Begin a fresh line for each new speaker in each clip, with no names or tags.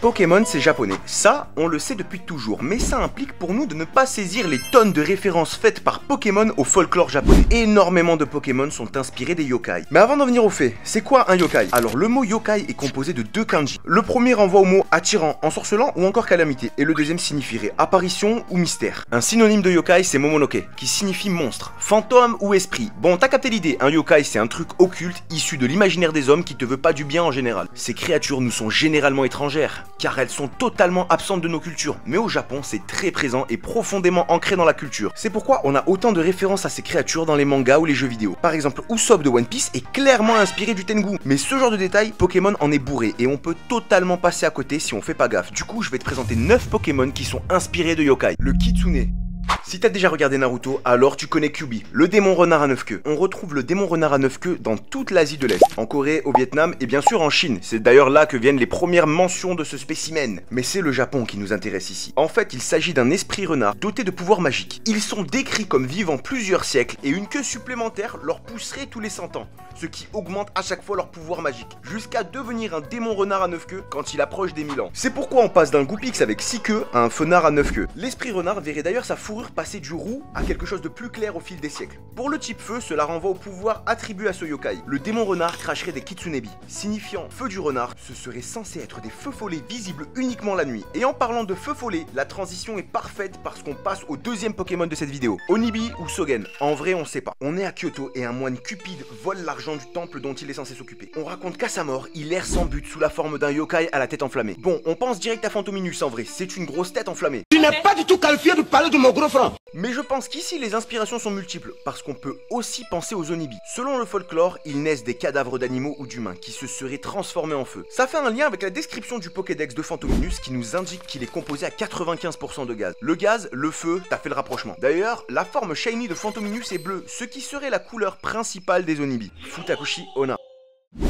Pokémon c'est japonais, ça on le sait depuis toujours, mais ça implique pour nous de ne pas saisir les tonnes de références faites par Pokémon au folklore japonais. Énormément de Pokémon sont inspirés des yokai. Mais avant d'en venir aux faits, c'est quoi un yokai? Alors le mot yokai est composé de deux kanji. Le premier renvoie au mot attirant, ensorcelant ou encore calamité, et le deuxième signifierait apparition ou mystère. Un synonyme de yokai c'est momonoke, qui signifie monstre, fantôme ou esprit. Bon, t'as capté l'idée, un yokai c'est un truc occulte issu de l'imaginaire des hommes qui te veut pas du bien en général. Ces créatures nous sont généralement étrangères, car elles sont totalement absentes de nos cultures, mais au Japon c'est très présent et profondément ancré dans la culture. C'est pourquoi on a autant de références à ces créatures dans les mangas ou les jeux vidéo. Par exemple, Usopp de One Piece est clairement inspiré du Tengu, mais ce genre de détails, Pokémon en est bourré et on peut totalement passer à côté si on fait pas gaffe. Du coup, je vais te présenter 9 Pokémon qui sont inspirés de yokai. Le Kitsune. Si t'as déjà regardé Naruto, alors tu connais Kyuubi, le démon renard à 9 queues. On retrouve le démon renard à 9 queues dans toute l'Asie de l'Est, en Corée, au Vietnam et bien sûr en Chine. C'est d'ailleurs là que viennent les premières mentions de ce spécimen. Mais c'est le Japon qui nous intéresse ici. En fait, il s'agit d'un esprit renard doté de pouvoirs magiques. Ils sont décrits comme vivant plusieurs siècles et une queue supplémentaire leur pousserait tous les 100 ans, ce qui augmente à chaque fois leur pouvoir magique, jusqu'à devenir un démon renard à 9 queues quand il approche des 1000 ans. C'est pourquoi on passe d'un Goupix avec 6 queues à un fenard à 9 queues. L'esprit renard verrait d'ailleurs sa fourrure passer du roux à quelque chose de plus clair au fil des siècles. Pour le type feu, cela renvoie au pouvoir attribué à ce yokai. Le démon renard cracherait des kitsunebi, signifiant feu du renard. Ce serait censé être des feux follets visibles uniquement la nuit. Et en parlant de feux follets, la transition est parfaite parce qu'on passe au deuxième Pokémon de cette vidéo. Onibi ou Sogen, en vrai on sait pas. On est à Kyoto et un moine cupide vole l'argent du temple dont il est censé s'occuper. On raconte qu'à sa mort, il erre sans but sous la forme d'un yokai à la tête enflammée. Bon, on pense direct à Phantominus en vrai, c'est une grosse tête enflammée.
Tu n'es pas du tout qualifié de parler de mon gros frère.
Mais je pense qu'ici les inspirations sont multiples, parce qu'on peut aussi penser aux Onibi. Selon le folklore, ils naissent des cadavres d'animaux ou d'humains qui se seraient transformés en feu. Ça fait un lien avec la description du Pokédex de Phantominus qui nous indique qu'il est composé à 95% de gaz. Le gaz, le feu, t'as fait le rapprochement. D'ailleurs, la forme shiny de Phantominus est bleue, ce qui serait la couleur principale des Onibi. Futakushi Onna.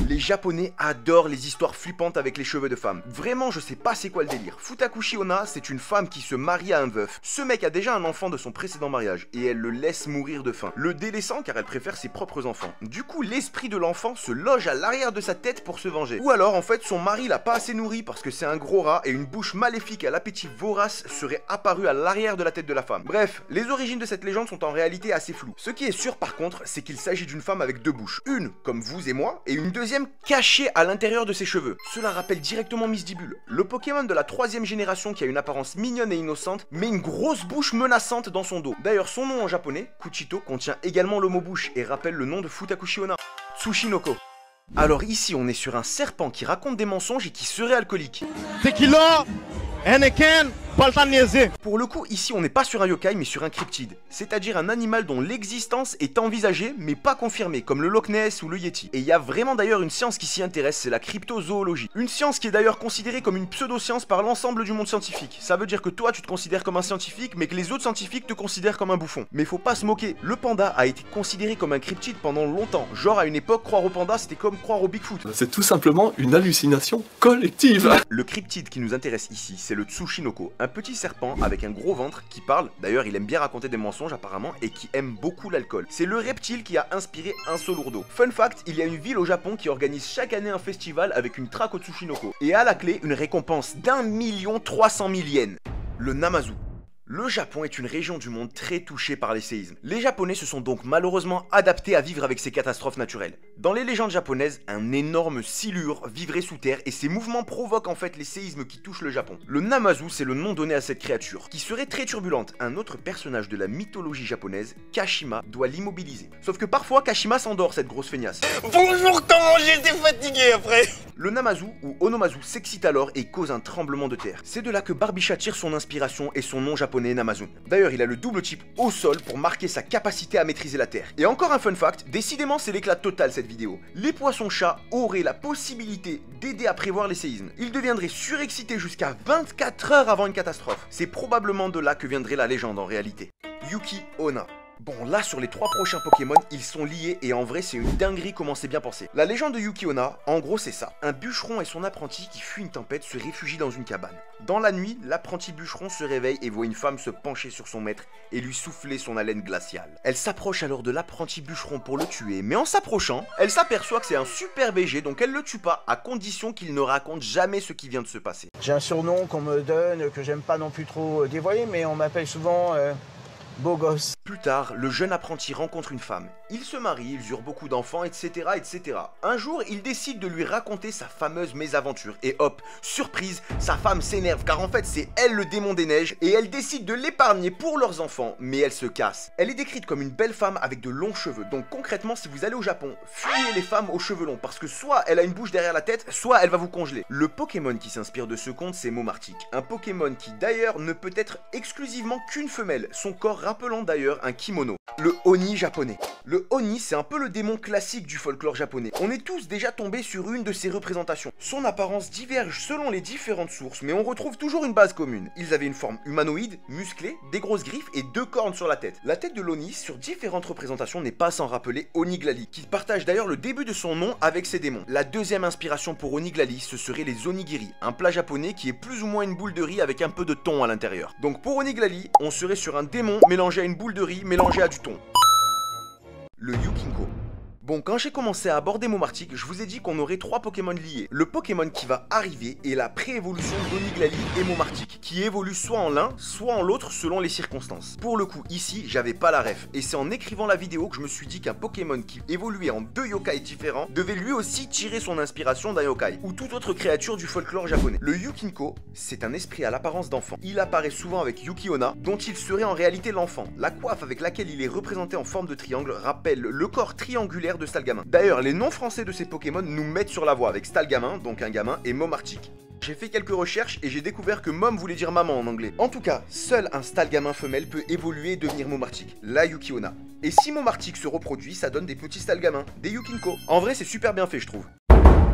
Les Japonais adorent les histoires flippantes avec les cheveux de femmes. Vraiment, je sais pas c'est quoi le délire. Futakushi Onna, c'est une femme qui se marie à un veuf. Ce mec a déjà un enfant de son précédent mariage et elle le laisse mourir de faim, le délaissant car elle préfère ses propres enfants. Du coup, l'esprit de l'enfant se loge à l'arrière de sa tête pour se venger. Ou alors, en fait, son mari l'a pas assez nourri parce que c'est un gros rat et une bouche maléfique à l'appétit vorace serait apparue à l'arrière de la tête de la femme. Bref, les origines de cette légende sont en réalité assez floues. Ce qui est sûr par contre, c'est qu'il s'agit d'une femme avec deux bouches. Une, comme vous et moi, et une deuxième cachée à l'intérieur de ses cheveux. Cela rappelle directement Misdibule, le Pokémon de la 3e génération qui a une apparence mignonne et innocente, mais une grosse bouche menaçante dans son dos. D'ailleurs, son nom en japonais, Kuchito, contient également le mot bouche et rappelle le nom de Futakushi Onna, Tsushinoko. Alors ici, on est sur un serpent qui raconte des mensonges et qui serait alcoolique.
Tequila, Heineken, pas le temps de niaiser.
Pour le coup, ici on n'est pas sur un yokai mais sur un cryptide, c'est-à-dire un animal dont l'existence est envisagée mais pas confirmée, comme le Loch Ness ou le Yeti. Et il y a vraiment d'ailleurs une science qui s'y intéresse, c'est la cryptozoologie. Une science qui est d'ailleurs considérée comme une pseudo-science par l'ensemble du monde scientifique. Ça veut dire que toi tu te considères comme un scientifique mais que les autres scientifiques te considèrent comme un bouffon. Mais faut pas se moquer, le panda a été considéré comme un cryptide pendant longtemps. Genre à une époque, croire au panda c'était comme croire au Bigfoot.
C'est tout simplement une hallucination collective.
Le cryptide qui nous intéresse ici, c'est le Tsushinoko, un petit serpent avec un gros ventre qui parle, d'ailleurs il aime bien raconter des mensonges apparemment et qui aime beaucoup l'alcool. C'est le reptile qui a inspiré un Solourdo. Fun fact, il y a une ville au Japon qui organise chaque année un festival avec une traque au Tsushinoko et à la clé une récompense d'1 300 000 yens, le Namazu. Le Japon est une région du monde très touchée par les séismes. Les Japonais se sont donc malheureusement adaptés à vivre avec ces catastrophes naturelles. Dans les légendes japonaises, un énorme silure vivrait sous terre et ces mouvements provoquent en fait les séismes qui touchent le Japon. Le Namazu, c'est le nom donné à cette créature, qui serait très turbulente. Un autre personnage de la mythologie japonaise, Kashima, doit l'immobiliser. Sauf que parfois, Kashima s'endort, cette grosse feignasse.
Bonjour, comment j'étais fatigué après.
Le Namazu, ou Onomazu, s'excite alors et cause un tremblement de terre. C'est de là que Barbichat tire son inspiration et son nom japonais Namazu. D'ailleurs, il a le double type au sol pour marquer sa capacité à maîtriser la terre. Et encore un fun fact, décidément c'est l'éclat total cette vidéo. Les poissons-chats auraient la possibilité d'aider à prévoir les séismes. Ils deviendraient surexcités jusqu'à 24 heures avant une catastrophe. C'est probablement de là que viendrait la légende en réalité. Yuki Onna. Bon, là sur les 3 prochains Pokémon, ils sont liés et en vrai c'est une dinguerie comment c'est bien pensé. La légende de Yuki-onna, en gros c'est ça. Un bûcheron et son apprenti qui fuient une tempête se réfugient dans une cabane. Dans la nuit, l'apprenti bûcheron se réveille et voit une femme se pencher sur son maître et lui souffler son haleine glaciale. Elle s'approche alors de l'apprenti bûcheron pour le tuer, mais en s'approchant, elle s'aperçoit que c'est un super BG donc elle le tue pas à condition qu'il ne raconte jamais ce qui vient de se passer.
J'ai un surnom qu'on me donne, que j'aime pas non plus trop dévoiler, mais on m'appelle souvent beau gosse.
Plus tard, le jeune apprenti rencontre une femme. Ils se marient, ils eurent beaucoup d'enfants, etc., etc. Un jour, il décide de lui raconter sa fameuse mésaventure. Et hop, surprise, sa femme s'énerve car en fait c'est elle le démon des neiges et elle décide de l'épargner pour leurs enfants, mais elle se casse. Elle est décrite comme une belle femme avec de longs cheveux. Donc concrètement, si vous allez au Japon, fuyez les femmes aux cheveux longs parce que soit elle a une bouche derrière la tête, soit elle va vous congeler. Le Pokémon qui s'inspire de ce conte, c'est Momartic. Un Pokémon qui d'ailleurs ne peut être exclusivement qu'une femelle, son corps rappelant d'ailleurs un kimono. Le Oni japonais. Le Oni, c'est un peu le démon classique du folklore japonais. On est tous déjà tombés sur une de ses représentations. Son apparence diverge selon les différentes sources, mais on retrouve toujours une base commune. Ils avaient une forme humanoïde, musclée, des grosses griffes et 2 cornes sur la tête. La tête de l'Oni, sur différentes représentations, n'est pas sans rappeler Oniglali, qui partage d'ailleurs le début de son nom avec ses démons. La deuxième inspiration pour Oniglali, ce serait les onigiri, un plat japonais qui est plus ou moins une boule de riz avec un peu de thon à l'intérieur. Donc pour Oniglali, on serait sur un démon mélangé à une boule de riz mélangé à du thon. Le Yukinko. Bon, quand j'ai commencé à aborder Momartic, je vous ai dit qu'on aurait 3 Pokémon liés. Le Pokémon qui va arriver est la pré-évolution d'Oniglali et Momartic, qui évolue soit en l'un, soit en l'autre selon les circonstances. Pour le coup, ici, j'avais pas la ref, et c'est en écrivant la vidéo que je me suis dit qu'un Pokémon qui évoluait en 2 yokai différents devait lui aussi tirer son inspiration d'un yokai, ou toute autre créature du folklore japonais. Le Yukinko, c'est un esprit à l'apparence d'enfant. Il apparaît souvent avec Yuki-onna, dont il serait en réalité l'enfant. La coiffe avec laquelle il est représenté en forme de triangle rappelle le corps triangulaire de Stalgamin. D'ailleurs, les noms français de ces Pokémon nous mettent sur la voie avec Stalgamin, donc un gamin, et Momartic. J'ai fait quelques recherches et j'ai découvert que Mom voulait dire maman en anglais. En tout cas, seul un Stalgamin femelle peut évoluer et devenir Momartic, la Yuki-onna. Et si Momartic se reproduit, ça donne des petits Stalgamins, des Yukinko. En vrai, c'est super bien fait, je trouve.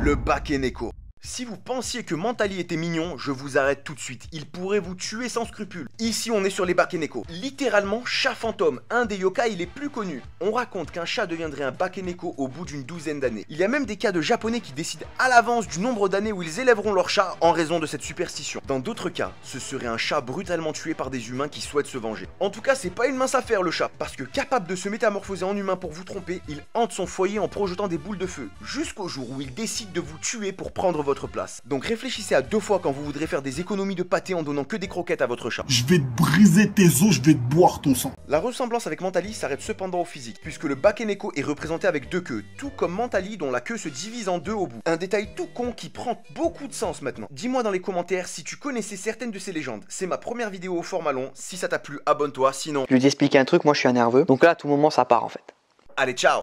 Le Bakeneko. Si vous pensiez que Mentali était mignon, je vous arrête tout de suite. Il pourrait vous tuer sans scrupule. Ici, on est sur les Bakeneko. Littéralement, chat fantôme, un des yokai les plus connus. On raconte qu'un chat deviendrait un Bakeneko au bout d'une douzaine d'années. Il y a même des cas de japonais qui décident à l'avance du nombre d'années où ils élèveront leur chat en raison de cette superstition. Dans d'autres cas, ce serait un chat brutalement tué par des humains qui souhaitent se venger. En tout cas, c'est pas une mince affaire le chat, parce que capable de se métamorphoser en humain pour vous tromper, il hante son foyer en projetant des boules de feu, jusqu'au jour où il décide de vous tuer pour prendre votre place. Donc réfléchissez à 2 fois quand vous voudrez faire des économies de pâté en donnant que des croquettes à votre chat.
Je vais te briser tes os, je vais te boire ton sang.
La ressemblance avec Mentali s'arrête cependant au physique, puisque le Bakeneko est représenté avec 2 queues, tout comme Mentali dont la queue se divise en 2 au bout. Un détail tout con qui prend beaucoup de sens maintenant. Dis-moi dans les commentaires si tu connaissais certaines de ces légendes. C'est ma première vidéo au format long, si ça t'a plu, abonne-toi, sinon...
Je lui ai expliqué un truc, moi je suis un nerveux, donc là à tout moment ça part en fait.
Allez, ciao!